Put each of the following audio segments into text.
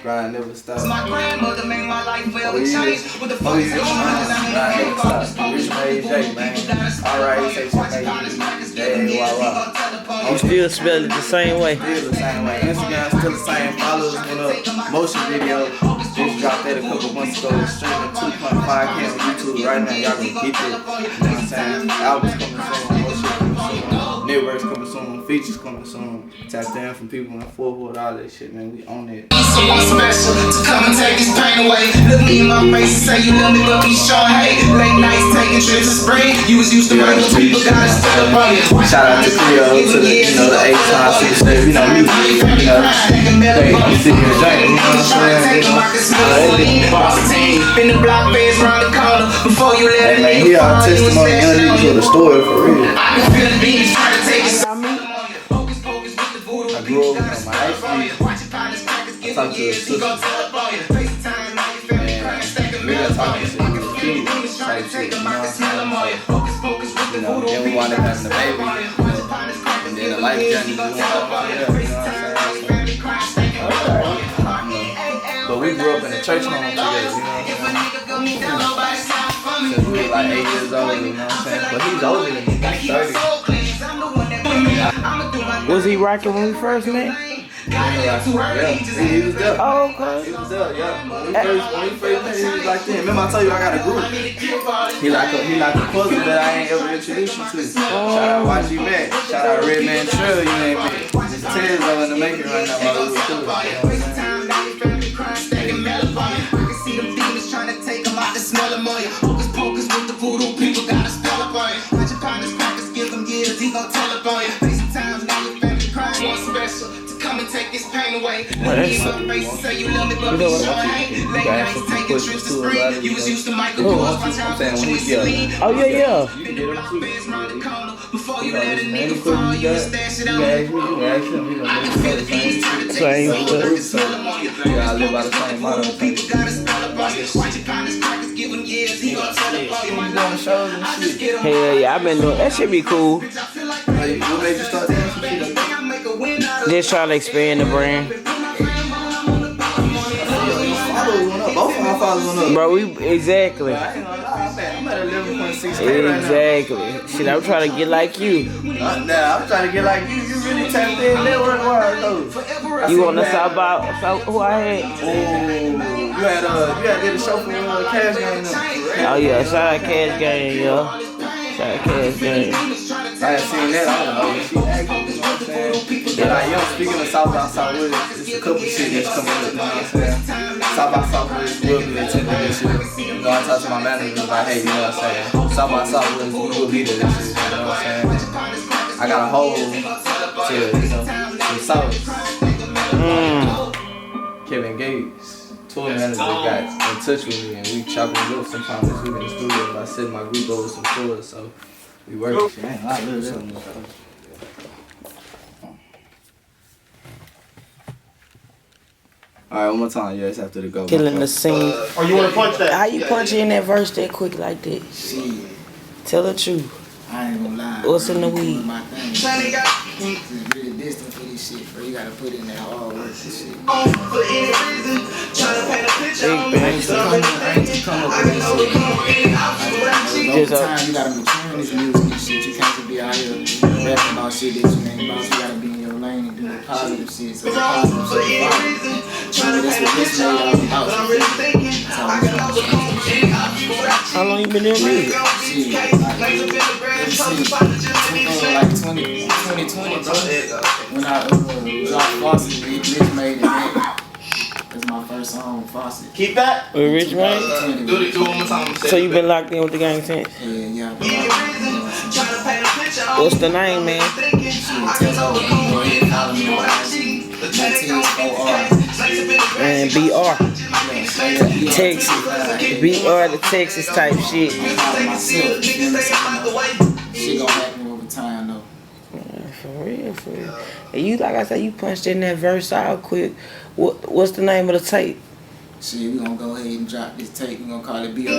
Grind never stops. My grandmother made my life well change with the Grind never stops. Rxchmade Jayy, man. Rxchmade Jayy. You still spell it the same way. Still the same way. Instagram still the same. Followers went up. Motion video just dropped that a couple months ago. Streaming 2.5K on YouTube right now. Y'all gonna get it. You know what I'm saying? Albums coming soon. Motion coming soon. Networks coming soon. Features coming soon. Tap in from people in forward, all that shit, man. We own it. Someone special to come and take this pain away. Look me in my face and say you love me, but be sure, hey. Late nights taking trips to spring. You was used to regular people, gotta still up on you. Shout out to Cleo, to the, you know, the 8-time superstar, you know, me, you know, hey, I'm sitting here drinking, you know what I'm saying? In the block beds round the corner before you let me. Hey, man, he our testimony, young niggas with a story for real. I can feel the beats trying to take it. I grew up on my high school. I talked to a sister. And we got talking to the kids type shit, you know what I'm saying? You know, then we wound up having a baby. And then the life journey went on from there, you know what I'm saying? But we grew up in a church home together, you know what I'm saying? Since we were like 8 years old, you know what I'm saying? But he's older than me, he's 30. Was he rocking when we first met? Yeah, he was there. Oh, okay. He was there, yeah. When we first met, he was like that. Remember I told you I got a group. He like a cousin that I ain't ever introduced you to. Shout out Rxchmade. Shout out Redman Trail, you ain't me. It's Tezeaux in the making right now while we were cool. You know what I'm saying when he's young. Oh, yeah, yeah. You can get him too. You know, listen, any question you got, you can ask me, you can ask him. He gonna make the same shit. So, yeah, I live by the same motto. Hell yeah, I've been doing that. Shit be cool. What made you start doing some shit like that? Just trying to expand the brand. Both of my fathers went up. Bro, exactly. I ain't gonna lie, I'm at 11.6K Exactly. right now. Shit, I'm trying to get like you. Nah, I'm trying to get like you. You really tapped in network-wise though. You on the South by who I had? Oh, you had did a show for Cash Gang. Oh yeah, shout out Cash Gang, yo. Shout out Cash Gang. I had seen that. I don't know. She acting, you know what I'm saying? But like, yo, speaking of South by Southwest, it's a couple shit that's coming up, you know what I'm saying? South by Southwest will be attending this shit. You know, I talked to my manager about, hey, you know what I'm saying? South by Southwest, we will be there this shit, you know what I'm saying? I got a hold to, you know, some South. Kevin Gates, tour manager, got in touch with me and we chopping it up sometime this week in the studio. I sent my group over some tours, so we working shit. Man, I love something. Alright, one more time, yes, after the go. Killing the scene. Oh, you want to punch that? How you punch in that verse that quick like that? Shit, Tell the truth. I ain't gonna lie. What's in the weed? My thing. It's really distant for this shit, bro. You gotta put in that hard work and shit. For any reason, trying to paint a picture. I ain't to come up with this shit. Over time, you gotta mature in this music and shit. You can't just be out here rapping about shit that you ain't about. You gotta be in your lane and do the positive shit. So the positive shit is that's what this made all about. That's how we How long you been doing music? shit. Like 2020, bro. When I dropped Faucet, Rxchmade Jayy. That's my first song, Faucet. Keep that. With Rxchmade? Do it one more time. So you been locked in with the gang since? Yeah. What's the name, man? Tezeaux. And BR. Texas. BR the Texas type shit. Shit gonna happen over time, though. For real. And you, like I said, you punched in that verse out quick. What's the name of the tape? Shit, we gonna go ahead and drop this tape. We gonna call it BR the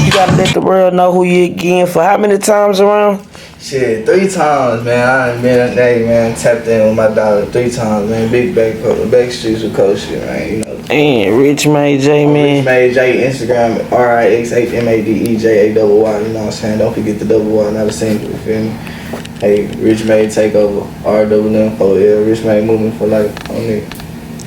You gotta let the world know who you again for how many times around? Shit, 3 times, man. I done been man, tapped in with my daughter 3 times, man. Big back streets with coach shit, man. You know. And Rxchmade Jayy, man. Rxchmade Jayy, Instagram, Rxchmade Jayy, you know what I'm saying? Don't forget the double Y, not a single, you feel me? Hey, Rxchmade Takeover, RWM4L, Rxchmade Movement for Life, on it.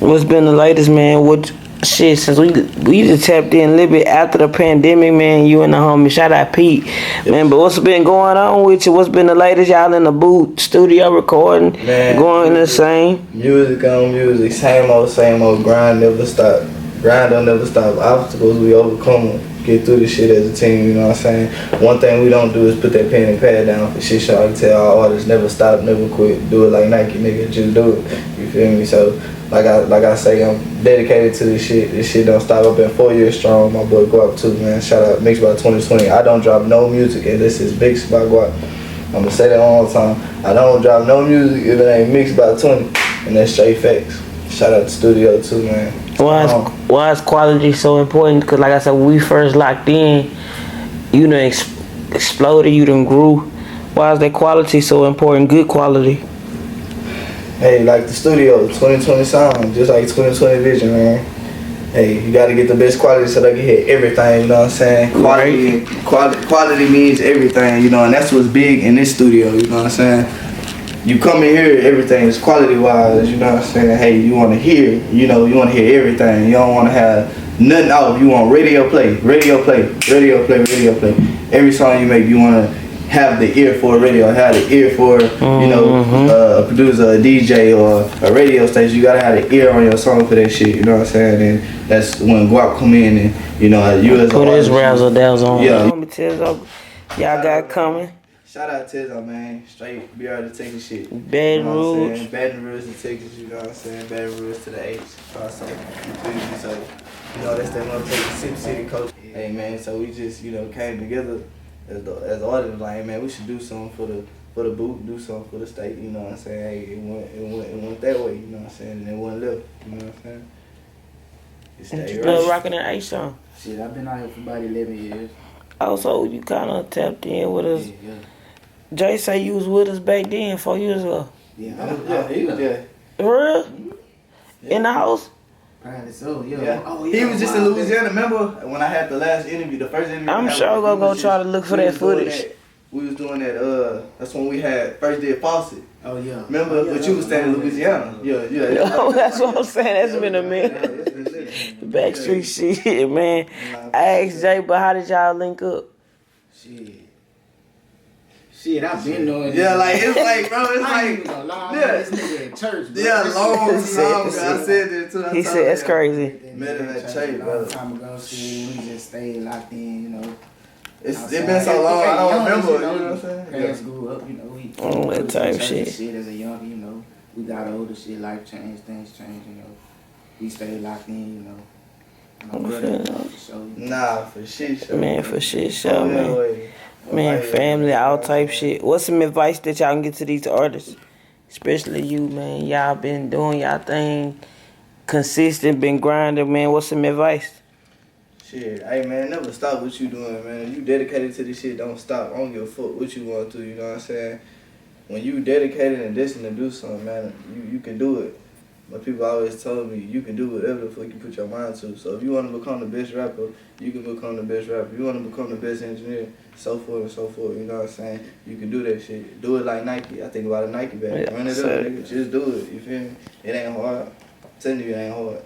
What's been the latest, man? What shit since we just tapped in a little bit after the pandemic, man? You and the homie, shout out Pete, man. But what's been going on with you? What's been the latest? Y'all in the booth, studio recording, man, going the same. Music on music, same old, grind never stop. Grind don't never stop. Obstacles we overcome them. Get through this shit as a team, you know what I'm saying? One thing we don't do is put that pen and pad down for shit. So I can tell all artists, never stop, never quit. Do it like Nike, nigga, just do it. You feel me? So like I say, I'm dedicated to this shit. This shit don't stop. I've been 4 years strong. My boy Guap too, man. Shout out Mixed by 2020. I don't drop no music and this is Mixed by Guap. I'm gonna say that all the time. I don't drop no music if it ain't Mixed by 20, and that's straight facts. Shout out to studio too, man. Why is quality so important? Because like I said, when we first locked in, you done exploded, you done grew. Why is that quality so important? Good quality. Hey, like the studio, 2020 sound, just like 2020 vision, man. Hey, you gotta get the best quality so they can hear everything, you know what I'm saying? Quality means everything, you know, and that's what's big in this studio, you know what I'm saying? You come in here, everything is quality-wise, you know what I'm saying? Hey, you want to hear, you know, you want to hear everything. You don't want to have nothing off. You want radio play. Every song you make, you want to have the ear for a radio, have the ear for, you know, a producer, a DJ, or a radio station. You got to have the ear on your song for that shit, you know what I'm saying? And that's when Guap come in and, you know, you as put his razzle-dazzle on. Yeah. Tezeaux, y'all got coming. Shout out Tezeaux, man. Straight be out of Texas shit. Baton Rouge. Baton Rouge to Texas, you know what I'm saying? Baton Rouge to the H. So, you know, that's that motherfucking city coach. Hey, man, so we just, you know, came together as artists, like, man, we should do something for the booth, do something for the state, you know what I'm saying? Hey, it went that way, you know what I'm saying? And it went left, you know what I'm saying? It stayed right. Rocking an H song. Shit, I've been out here for about 11 years. Oh, so you kind of tapped in with us. Yeah. Jay say you was with us back then, 4 years ago. Yeah, He was there. For real? In the house? Probably so, yeah. Yeah. Oh, yeah. He was just in Louisiana. Remember when I had the last interview, the first interview? I'm sure I'm gonna go try to look for that footage. We was doing that, that's when we had first did Fawcett. Oh, yeah. Remember, but you was staying in Louisiana. Yeah. No, that's what I'm saying. That's been a minute. Backstreet shit, man. I asked Jay, but how did y'all link up? Shit, I've been knowing. Yeah, like, it's like, bro, it's like, this nigga at church, bro. Yeah, long time ago. I said that too. He said, that's crazy. Met him at church, bro. A long time ago, shit, we just stayed locked in, you know. It's been so long, I don't remember, you know what I'm saying? Parents grew up, you know, we that type shit. As a young, you know. We got older, shit, life changed, things changed, you know. We stayed locked in, you know. My brother, for sure. Nah, for shit show. Man, for shit show, man. Man, family, all type shit. What's some advice that y'all can get to these artists? Especially you, man. Y'all been doing y'all thing, consistent, been grinding, man. What's some advice? Shit, hey man, never stop what you doing, man. If you dedicated to this shit, don't stop. I don't give a fuck what you want to, you know what I'm saying? When you dedicated and destined to do something, man, you can do it. But people always told me, you can do whatever the fuck you put your mind to. So if you want to become the best rapper, you can become the best rapper. If you want to become the best engineer, so forth and so forth, you know what I'm saying? You can do that shit. Do it like Nike. I think about a Nike bag. Yeah, Run it up, nigga. Just do it, you feel me? It ain't hard. I'm telling you, it ain't hard.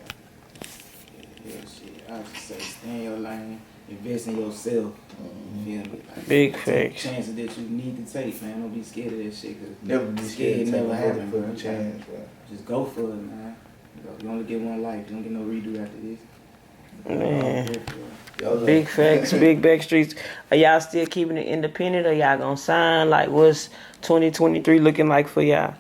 Yeah, shit. I have to say, stay in your lane, invest in yourself. You feel me? Like, Big take facts. chances that you need to take, man. Don't be scared of that shit. Cause Never be scared to never take happen, a bro. chance, bro. Just go for it, man. You only get one life. You don't get no redo after this. Man. Big facts, big backstreets. Are y'all still keeping it independent or y'all gonna sign? Like, what's 2023 looking like for y'all?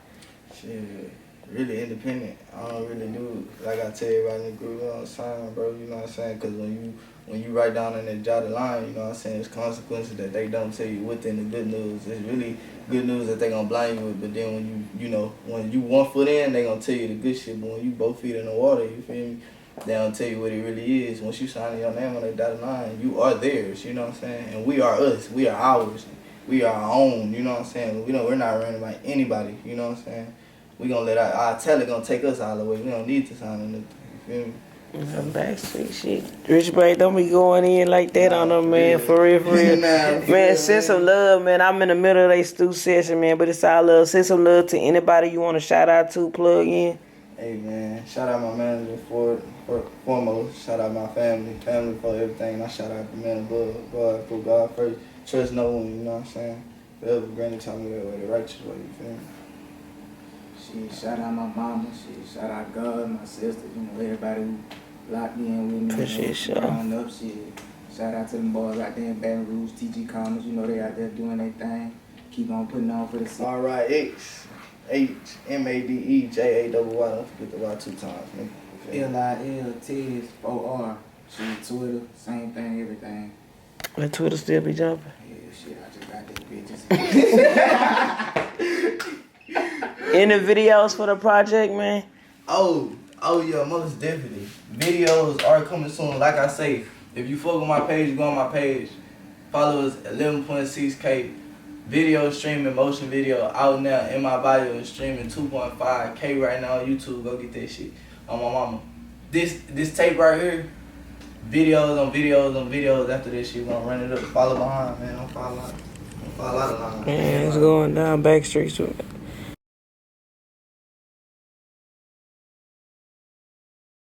Shit, really independent. I don't really do, like I tell everybody in the group, you know what I'm saying, bro, you know what I'm saying? Because when you write down in the dotted line, you know what I'm saying, there's consequences that they don't tell you within the good news. It's really good news that they gonna blind you with, but then when you 1 foot in, they gonna tell you the good shit, but when you both feet in the water, you feel me? They don't tell you what it really is. Once you sign your name on that dotted line, you are theirs, you know what I'm saying? And we are us, we are ours. we are our own, you know what I'm saying? We know we're not running by anybody, you know what I'm saying? We gonna let our talent gonna take us all the way. We don't need to sign anything, you feel me? Backstreet shit. Rxchmade, don't be going in like that on them, man. For real, for real. Man, send some love, man. I'm in the middle of a stew session, man, but it's all love. Send some love to anybody you want to shout out to, plug in. Hey, man, shout out my manager for foremost. Shout out my family for everything. And I shout out the man above, God, for God first. Trust no one, you know what I'm saying? Forever granny taught me that way, the righteous way, you feel me? Shit, shout out my mama, shit, shout out God, my sister, you know, everybody who locked in with me. Appreciate you. Growing up, shit. Shout out to them boys out there in Baton Rouge, TG Commerce, you know, they out there doing their thing. Keep on putting on for the city. Rxchmade Jayy. Don't forget the Y 2 times, nigga. L-I-L, Tez, 4R. Shit, Twitter, same thing, everything. Let Twitter still be jumping. Yeah, shit, I just got that bitch. Any videos for the project, man? Oh yeah, most definitely. Videos are coming soon. Like I say, if you fuck with my page, go on my page. Follow us 11.6K. Video streaming, motion video out now in my bio is streaming 2.5K right now on YouTube. Go get that shit on my mama. This tape right here, videos on videos on videos. After this shit, we gonna run it up. Follow behind, man. Don't follow out of line. Man, it's going down Backstreet.